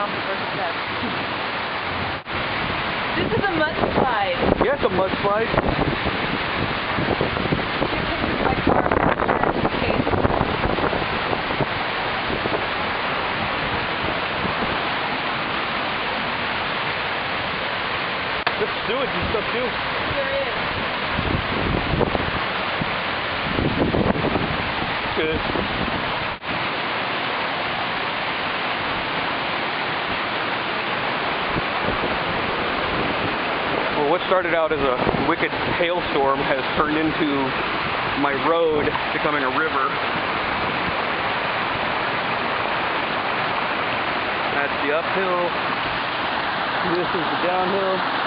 off before success. This is a mudslide. Yes, a mudslide. My car just in case. There's sewage and stuff too. There is. Good. Well, what started out as a wicked hailstorm has turned into my road becoming a river. That's the uphill. This is the downhill.